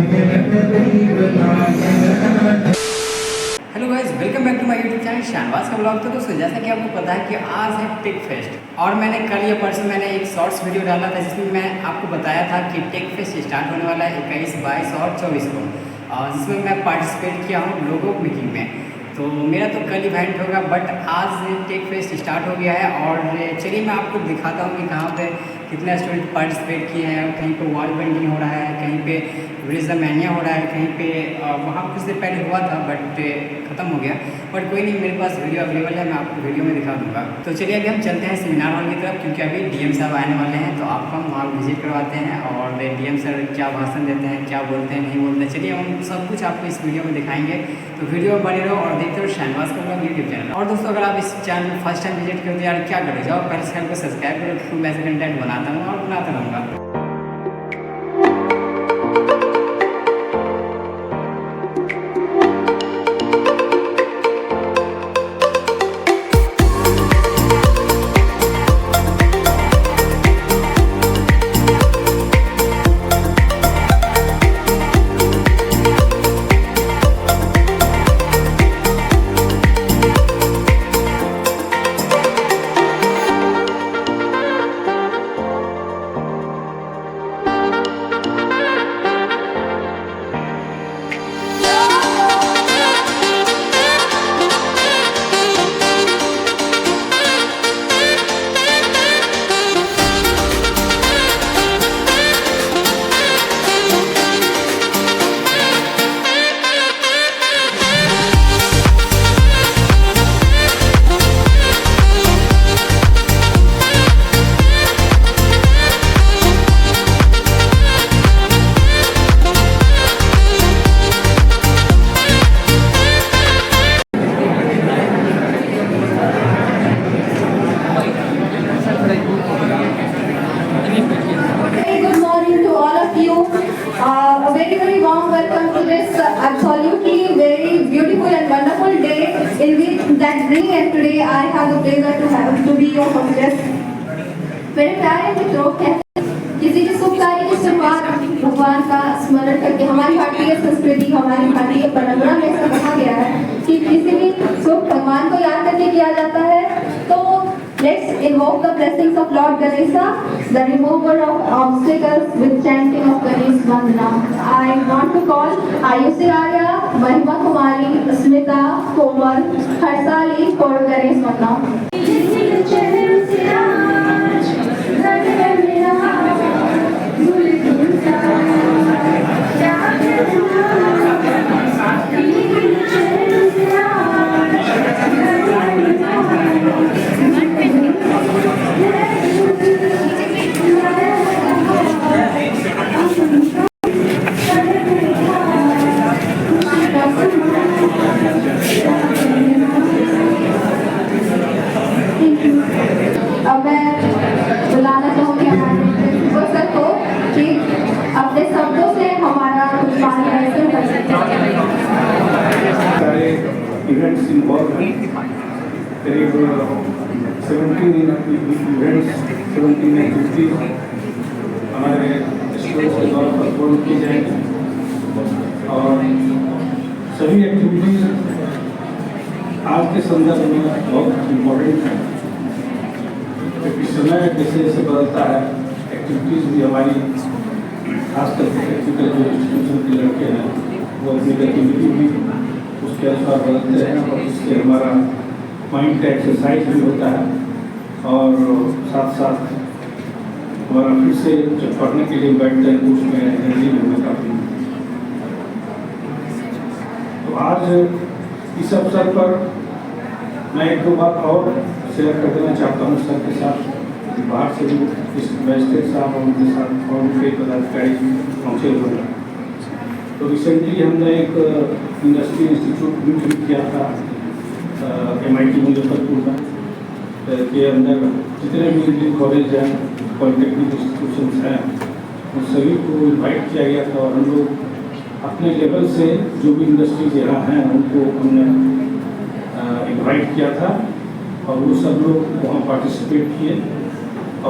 Hello guys, welcome back to my YouTube channel Shahnawaz का blog. तो दोस्तों, जैसा कि आपको पता है कि आज है टेक फेस्ट और मैंने कल या परसों मैंने एक शॉर्ट्स वीडियो डाला था जिसमें मैं आपको बताया था कि टेक फेस्ट स्टार्ट होने वाला है 21, 22 और 24 को, जिसमें मैं पार्टिसिपेट किया हूँ लोगो मेकिंग में। तो मेरा तो कल इवेंट होगा, बट आज टेक फेस्ट स्टार्ट हो गया है और चलिए मैं आपको दिखाता हूँ कि कहाँ पे कितने स्टूडेंट पार्टिसिपेट किए हैं। कहीं पे वॉल पेंटिंग हो रहा है, कहीं पे विज़मेनिया हो रहा है, कहीं पे वहाँ कुछ देर पहले हुआ था बट ख़त्म हो गया। बट कोई नहीं, मेरे पास वीडियो अवेलेबल है, मैं आपको वीडियो में दिखा दूँगा। तो चलिए अभी हम चलते हैं सेमिनार हॉल की तरफ, क्योंकि अभी डीएम साहब आने वाले हैं, तो आपको हम वहाँ विजिट करवाते हैं और डीएम सर क्या भाषण देते हैं, क्या बोलते हैं, नहीं बोलते हैं, चलिए हम सब कुछ आपको इस वीडियो में दिखाएंगे। तो वीडियो में बने रहो और देखते रहो शाहनवाज का ब्लॉग यूट्यूब चैनल। और दोस्तों, अगर आप इस चैनल फर्स्ट टाइम विजिट करते हो यार क्या करो, जाओ पहले चैनल को सब्सक्राइब करो। मैं ऐसे कंटेंट बनाता हूँ और बनाता रहूँगा। Very warm welcome to this absolutely very beautiful and wonderful day in which that bring, and today I have the pleasure to be your hostess. मेरे प्यारे मित्रों, किसी भी शुभ कार्य की शुरुआत भगवान का स्मरण करके, हमारी भारतीय संस्कृति, हमारी भारतीय परंपरा में ऐसा कहा गया है कि किसी भी शुभ भगवान को याद करके किया जाता है। तो let's invoke the blessings of Lord Ganesha, the remover of obstacles with chanting of Ganesh Vandana. I want to call Ayushi Arya, Mahima Kumari, Smita, Komal, Harsali for Ganesh Vandana. अब मैं बुलाना चाहूँगी हमारे प्रिंसिपल को कि अपने शब्दों से हमारा मार्गदर्शन कर सकें। सारे इवेंट्स इन्वॉल्व हैं, करीब 17 इवेंट्स, 17 एक्टिविटीज हमारे स्टूडेंट्स के द्वारा परफॉर्म की जाएंगी और सभी एक्टिविटीज आज के संदर्भ में बहुत इम्पोर्टेंट है, क्योंकि समय जैसे जैसे बदलता है एक्टिविटीज़ भी हमारी, खासकर टेक्निकल जो इंस्टीट्यूशन के लड़के हैं वो अपनी गतिविधि भी उसके अनुसार बदलते हैं और उससे हमारा माइंड का एक्सरसाइज भी होता है और साथ साथ हमारा फिर से जब पढ़ने के लिए बैठते हैं तो उसमें एनर्जी होने काफ़ी। तो आज इस अवसर पर मैं एक दो बात और शेयर कर देना चाहता हूँ सर के साथ। बाहर से भी इस मैजिस्ट्रेट साहब और उनके साथ और उनके पदाधिकारी पहुँचे हुए हैं। तो रिसेंटली हमने एक इंडस्ट्री इंस्टीट्यूट भी किया था MIT मुजफ्फरपुर में के अंदर जितने भी इंजीनियरिंग कॉलेज हैं, पॉलिटेक्निक इंस्टीट्यूशन हैं, उन सभी को इन्वाइट किया गया था और हम लोग अपने लेवल से जो भी इंडस्ट्रीज यहाँ हैं उनको हमने इन्वाइट किया था और वो सब लोग वहाँ पार्टिसिपेट किए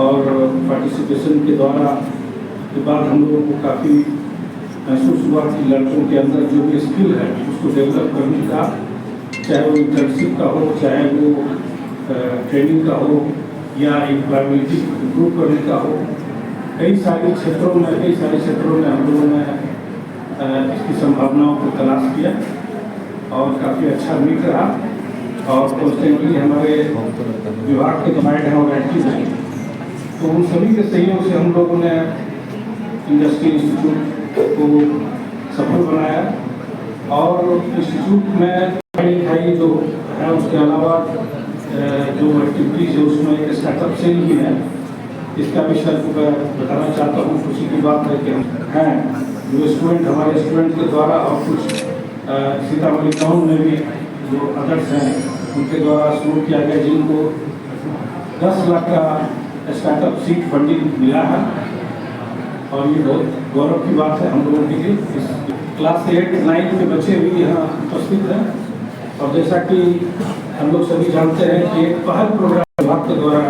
और पार्टिसिपेशन के द्वारा के बाद हम लोगों को काफ़ी महसूस हुआ कि लड़कों के अंदर जो भी स्किल है उसको डेवलप करने का, चाहे वो इंटर्नशिप का हो, चाहे वो ट्रेनिंग का हो या एम्प्लॉयबिलिटी इम्प्रूव करने का हो, कई सारे क्षेत्रों में हम लोगों ने इसकी संभावनाओं को तलाश किया और काफ़ी अच्छा मिल रहा। और कॉन्स्टेंटली हमारे विभाग के गाइड हैं और एक्टिव हैं, तो उन सभी के सहयोग से हम लोगों ने इंडस्ट्री इंस्टीट्यूट को सफल बनाया। और इंस्टीट्यूट में पढ़ाई लिखाई जो है, उसके अलावा जो एक्टिविटीज़ है उसमें एक स्टार्टअप सेल भी है। इसका भी सर मैं बताना चाहता हूँ। खुशी की बात है कि हम हैं जो स्टूडेंट, हमारे स्टूडेंट के द्वारा और कुछ सीतामढ़ी टाउन में भी जो अदर्स हैं उनके द्वारा शुरू किया गया, जिनको 10 लाख का स्टार्टअप सीड फंडिंग मिला है। और ये बहुत गौरव की बात है हम लोगों के लिए। क्लास 8, 9 के बच्चे भी यहाँ उपस्थित हैं। और जैसा कि हम लोग सभी जानते हैं कि एक पहल प्रोग्राम विभाग के द्वारा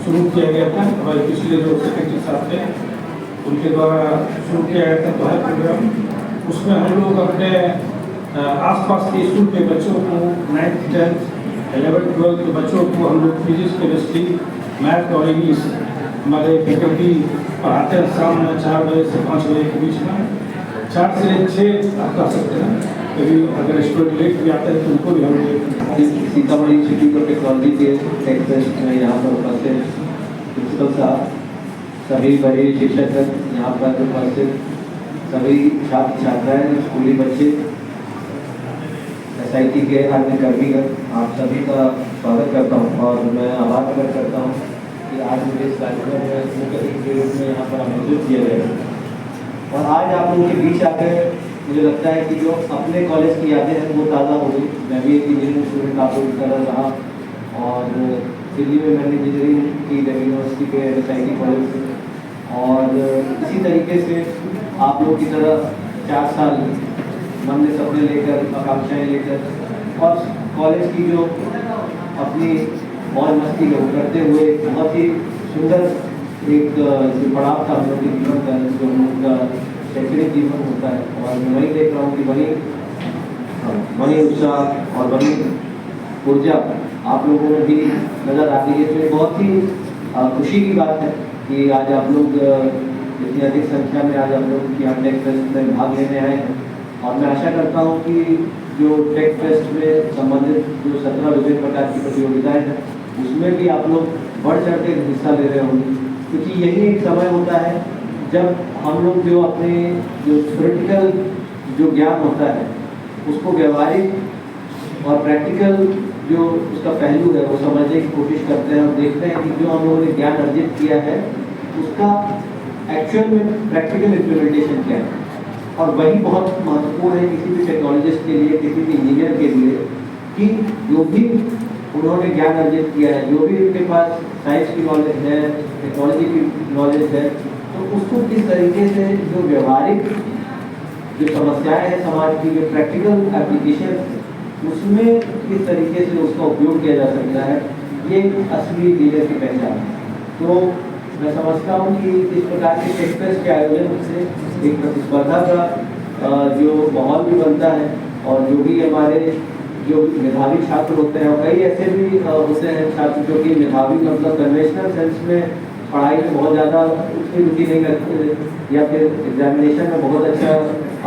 शुरू किया गया था, हमारे पिछले जो सेक्रेटरी साहब थे उनके द्वारा शुरू किया गया था पहल प्रोग्राम। उसमें हम लोग अपने आसपास के स्कूल के बच्चों को 9th, 10th, 11th, 12th के बच्चों को हम लोग फिजिक्स, केमिस्ट्री, मैथ और इंग्लिश हमारे फैकल्टी पढ़ाते हैं। शाम में 4 बजे से 5 बजे के बीच में, 4 से 6 आप कह सकते हैं। कभी अगर स्टूडेंट लेट भी आते हैं तो उनको भी हम लोग सीतामढ़ी इंस्टीट्यूट ऑफ टेक्नोलॉजी के टेक फेस्ट में यहाँ पर उपस्थित प्रिंसिपल साहब, सभी बड़े शिक्षक यहाँ पर उपस्थित, सभी छात्र छात्राएं, स्कूली बच्चे, SIT के अन्य कर्मीगण, आप सभी का स्वागत करता हूँ। और मैं आभार प्रकट करता हूँ कि आज मुझे इस कार्यक्रम में मुख्य अतिथि के रूप में यहाँ पर आमंत्रित किया गया। और आज आप लोगों के बीच आकर मुझे लगता है कि जो अपने कॉलेज की यादें हैं वो ताज़ा हो गई। मैं भी एक इंजीनियरिंग स्टूडेंट आप लोगों की तरह रहा और दिल्ली में मैंने इंजीनियरिंग की दिल्ली यूनिवर्सिटी के SIT कॉलेज से। और इसी तरीके से आप लोगों की तरह 4 साल मन में सपने लेकर, आकांक्षाएँ लेकर और कॉलेज की जो अपनी मौज मस्ती करते हुए बहुत ही सुंदर एक जो पड़ाव था हम लोग के जीवन का, जो हम लोग का शैक्षणिक जीवन होता है। और मैं वही देख रहा हूँ कि वही उत्साह और वही ऊर्जा आप लोगों में भी नज़र आती है। तो ये बहुत ही खुशी की बात है कि आज आप लोग इतनी अधिक संख्या में आज आप लोग यहाँ टेक फेस्ट में भाग लेने आए हैं। और मैं आशा करता हूँ कि जो टेक फेस्ट में संबंधित जो 17 विभिन्न प्रकार की प्रतियोगिताएँ हैं उसमें भी आप लोग बढ़ चढ़ के हिस्सा ले रहे होंगे, क्योंकि यही एक समय होता है जब हम लोग जो अपने जो थ्योरेटिकल जो ज्ञान होता है उसको व्यवहारिक और प्रैक्टिकल जो उसका पहलू है वो समझने की कोशिश करते हैं और देखते हैं कि जो हम लोगों ने ज्ञान अर्जित किया है उसका एक्चुअल में प्रैक्टिकल इम्प्लीमेंटेशन क्या है। और वही बहुत महत्वपूर्ण है किसी भी टेक्नोलॉजिस्ट के लिए, किसी भी इंजीनियर के लिए, कि जो भी उन्होंने ज्ञान अर्जित किया है, जो भी उनके पास साइंस की नॉलेज है, टेक्नोलॉजी की नॉलेज है, तो उसको किस तरीके से जो व्यवहारिक जो समस्याएं हैं समाज की, जो प्रैक्टिकल एप्लीकेशन उसमें किस तरीके से उसका उपयोग किया जा सकता है, ये असली लीडर की पहचान है। तो मैं समझता हूँ कि इस प्रकार के टेक फेस्ट के आयोजन से एक प्रतिस्पर्धा का जो माहौल भी बनता है। और जो भी हमारे जो मेधावी छात्र होते हैं, और कई ऐसे भी होते हैं छात्र जो कि मेधावी मतलब कन्वेंशनल सेंस में पढ़ाई में बहुत ज़्यादा उतनी रुचि नहीं रखते या फिर एग्जामिनेशन में बहुत अच्छा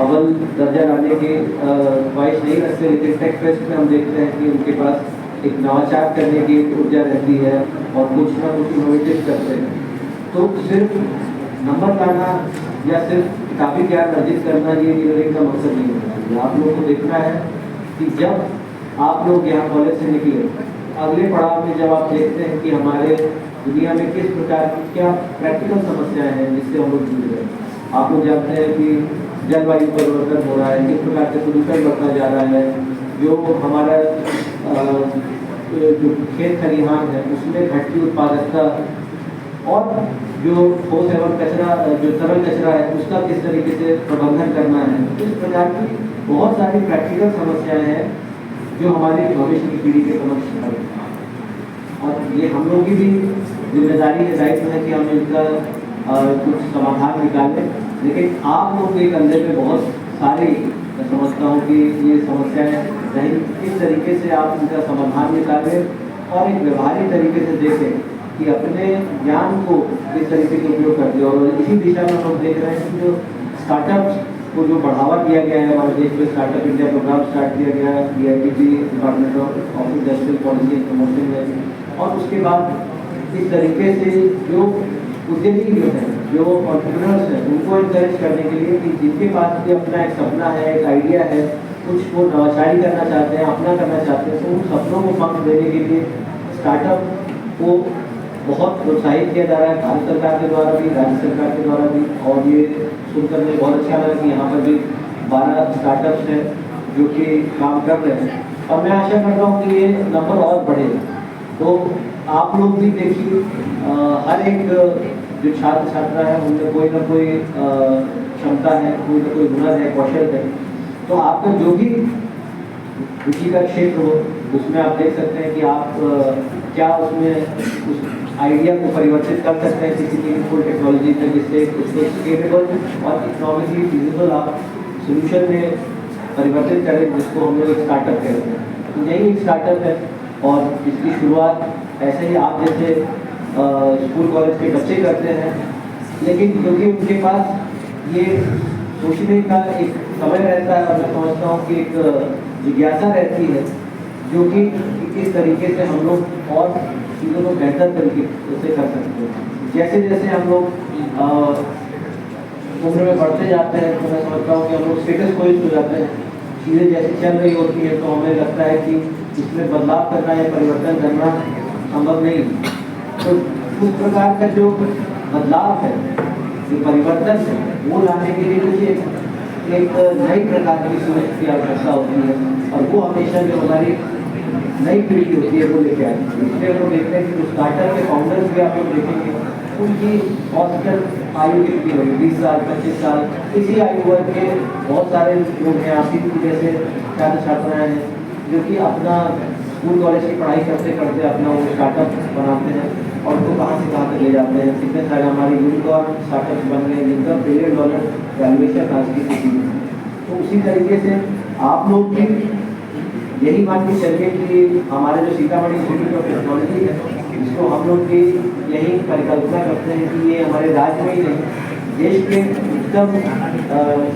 अव्वल दर्जा लाने की ख्वाहिश नहीं रखते, लेकिन टेक फेस्ट में हम देखते हैं कि उनके पास एक नवाचार करने की ऊर्जा रहती है और कुछ ना कुछ इनोवेटिव करते हैं। तो सिर्फ नंबर लाना या सिर्फ किताबी ज्ञान अर्जित करना ये इंजीनियरिंग का मकसद नहीं होना चाहिए। आप लोगों को देखना है कि जब आप लोग यहाँ कॉलेज से निकले, अगले पड़ाव में जब आप देखते हैं कि हमारे दुनिया में किस प्रकार की क्या प्रैक्टिकल समस्याएं हैं जिससे हम लोग जूझ रहे हैं। आप लोग जानते हैं कि जलवायु परिवर्तन हो रहा है, किस प्रकार से प्रदूषण बढ़ता जा रहा है, जो हमारा जो खेत खलिहान है उसमें घटती उत्पादकता, और जो ठोस एवं कचरा जो तरल कचरा है उसका किस तरीके से प्रबंधन करना है। इस प्रकार की बहुत सारी प्रैक्टिकल समस्याएं हैं जो हमारे भविष्य की पीढ़ी के समक्ष है। और ये हम लोग की भी जिम्मेदारी है, दायित्व है कि हम इनका कुछ समाधान निकालें लेकिन आप लोग के कंधे पे बहुत सारी, मैं समझता हूँ कि ये समस्याएं रही, किस तरीके से आप उनका समाधान निकालें और एक व्यवहारिक तरीके से देखें कि अपने ज्ञान को किस तरीके से उपयोग करते हैं। और इसी दिशा में हम लोग देख रहे हैं कि जो स्टार्टअप्स को जो बढ़ावा दिया गया है हमारे देश में, स्टार्टअप इंडिया प्रोग्राम स्टार्ट किया गया है DIPT, department of industrial policy and promotion में, और उसके बाद इस तरीके से जो उद्यमी जो हैं, जो एंटरप्रेन्योर्स हैं, उनको इनकरेज करने के लिए कि जिनके पास भी अपना एक सपना है, एक आइडिया है, कुछ वो नवाचारी करना चाहते हैं, अपना करना चाहते हैं, तो उन सपनों को पंख देने के लिए स्टार्टअप को बहुत प्रोत्साहित किया जा रहा है भारत सरकार के द्वारा भी, राज्य सरकार के द्वारा भी। और ये सुनकर मुझे बहुत अच्छा लगा कि यहाँ पर भी 12 स्टार्टअप्स हैं जो कि काम कर रहे हैं, और मैं आशा करता हूँ कि ये नंबर और बढ़े। तो आप लोग भी देखिए, हर एक जो छात्र छात्रा है उनमें कोई ना कोई क्षमता है, कोई ना कोई हुनर है, कौशल है। तो आपका जो भी रुचि का क्षेत्र हो उसमें आप देख सकते हैं कि आप क्या उसमें उस आइडिया को परिवर्तित कर सकते हैं किसी मीनिंगफुल टेक्नोलॉजी में, जिससे उसको स्केलेबल और इकोनॉमिकली फिजिबल आप सोल्यूशन में परिवर्तित करें, जिसको हम लोग एक स्टार्टअप कहते हैं। तो यही एक स्टार्टअप है, और इसकी शुरुआत ऐसे ही आप जैसे स्कूल कॉलेज के बच्चे करते हैं, लेकिन क्योंकि उनके पास ये सोचने का एक समय रहता है, और मैं समझता हूँ कि एक जिज्ञासा रहती है, जो कि किस तरीके से हम लोग और चीज़ों को बेहतर तरीके से कर सकते हैं। जैसे जैसे हम लोग उम्र में बढ़ते जाते हैं, तो मैं समझता हूँ कि हम लोग स्टेटस कोइज हो जाते हैं, चीज़ें जैसी चल रही होती हैं, तो हमें लगता है कि इसमें बदलाव करना या परिवर्तन करना संभव नहीं। तो उस प्रकार का जो बदलाव है, जो परिवर्तन है, वो लाने के लिए मुझे एक नई प्रकार की सोच की आवश्यकता होती है, और वो हमेशा जो हमारी नई पीढ़ी होती है वो लेके आती है। इसलिए हम लोग देखते हैं कि जो स्टार्टअप के फाउंडर्स भी आप लोग देखेंगे, उनकी औसतन आयु कितनी होगी, 20 साल, 25 साल। इसी आयु वर्ग के बहुत सारे लोग हैं, आप ही जैसे छात्र छात्राएँ हैं, जो कि अपना स्कूल कॉलेज की पढ़ाई करते करते अपना वो स्टार्टअप बनाते हैं, और उनको कहाँ से कहाँ तक ले जाते हैं। कितने सारे हमारे यूनिकॉर्न स्टार्टअप्स बन गए जिनका $1 बिलियन वैल्यूएशन आज की स्थिति में। तो उसी तरीके से आप लोग भी यही मान के चलिए कि हमारे जो सीतामढ़ी इंस्टीट्यूट ऑफ टेक्नोलॉजी है, इसको हम लोग भी यही परिकल्पना करते हैं कि ये हमारे राज्य में ही नहीं, देश के उत्तम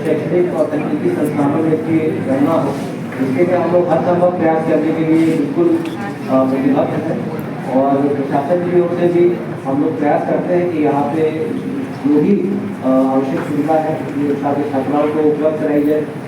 शैक्षणिक और तकनीकी संस्थानों में इसकी गणना हो। इसके लिए हम लोग हर संभव प्रयास करने के लिए बिल्कुल प्रतिबद्ध हैं, और प्रशासन की ओर से भी हम लोग प्रयास करते हैं कि यहाँ पे जो भी आवश्यक सुविधा है, ये छात्र छात्राओं को उपलब्ध कराई जाए।